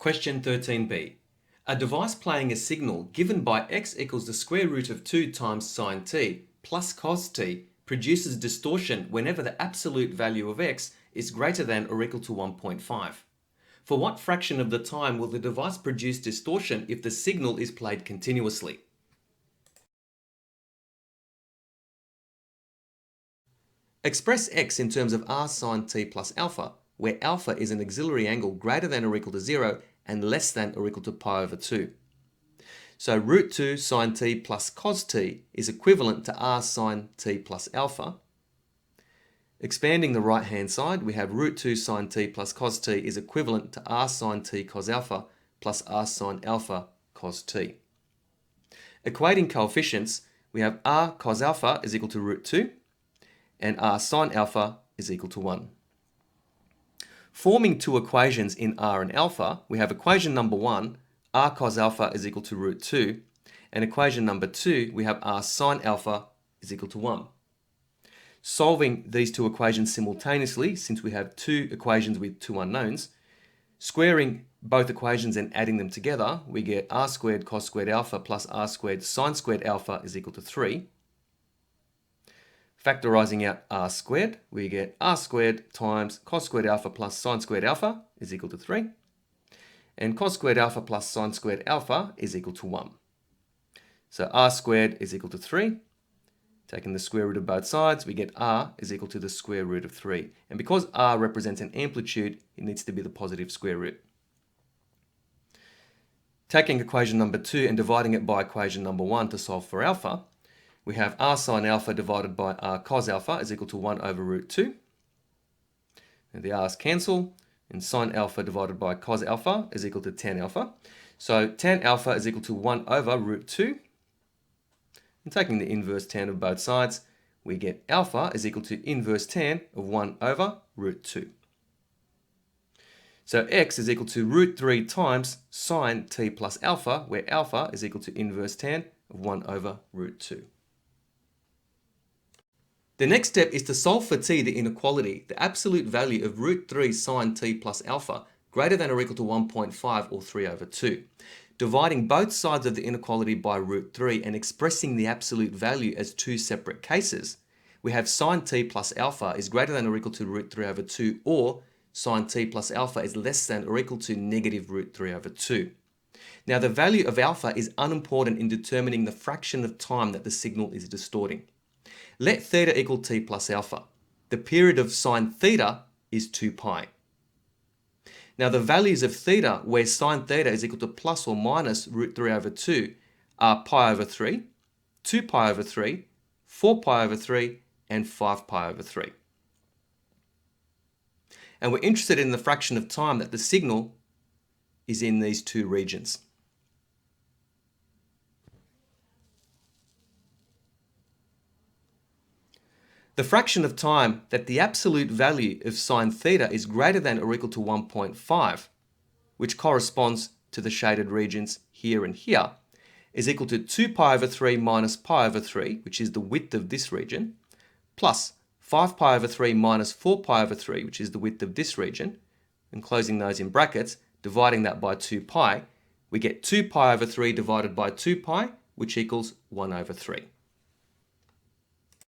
Question 13b. A device playing a signal given by x equals the square root of 2 times sine t plus cos t produces distortion whenever the absolute value of x is greater than or equal to 1.5. For what fraction of the time will the device produce distortion if the signal is played continuously? Express x in terms of r sine t plus alpha, where alpha is an auxiliary angle greater than or equal to 0 and less than or equal to pi over 2. So root 2 sine t plus cos t is equivalent to r sine t plus alpha. Expanding the right hand side, we have root 2 sine t plus cos t is equivalent to r sine t cos alpha plus r sine alpha cos t. Equating coefficients, we have r cos alpha is equal to root 2 and r sine alpha is equal to 1. Forming two equations in r and alpha, we have equation number 1, r cos alpha is equal to root 2, and equation number 2, we have r sine alpha is equal to 1. Solving these two equations simultaneously, since we have two equations with two unknowns, squaring both equations and adding them together, we get r squared cos squared alpha plus r squared sine squared alpha is equal to 3. Factorising out r squared, we get r squared times cos squared alpha plus sine squared alpha is equal to 3. And cos squared alpha plus sine squared alpha is equal to 1. So r squared is equal to 3. Taking the square root of both sides, we get r is equal to the square root of 3. And because r represents an amplitude, it needs to be the positive square root. Taking equation number 2 and dividing it by equation number 1 to solve for alpha, we have r sine alpha divided by r cos alpha is equal to 1 over root 2. And the r's cancel, and sine alpha divided by cos alpha is equal to tan alpha. So tan alpha is equal to 1 over root 2. And taking the inverse tan of both sides, we get alpha is equal to inverse tan of 1 over root 2. So x is equal to root 3 times sine t plus alpha, where alpha is equal to inverse tan of 1 over root 2. The next step is to solve for t, the inequality, the absolute value of root 3 sine t plus alpha greater than or equal to 1.5 or 3 over 2. Dividing both sides of the inequality by root 3 and expressing the absolute value as two separate cases, we have sine t plus alpha is greater than or equal to root 3 over 2, or sine t plus alpha is less than or equal to negative root 3 over 2. Now the value of alpha is unimportant in determining the fraction of time that the signal is distorting. Let theta equal t plus alpha. The period of sine theta is 2 pi. Now the values of theta, where sine theta is equal to plus or minus root 3 over 2, are pi over 3, 2 pi over 3, 4 pi over 3, and 5 pi over 3. And we're interested in the fraction of time that the signal is in these two regions. The fraction of time that the absolute value of sine theta is greater than or equal to 1.5, which corresponds to the shaded regions here and here, is equal to 2 pi over 3 minus pi over 3, which is the width of this region, plus 5 pi over 3 minus 4 pi over 3, which is the width of this region, and closing those in brackets, dividing that by 2 pi, we get 2 pi over 3 divided by 2 pi, which equals 1 over 3.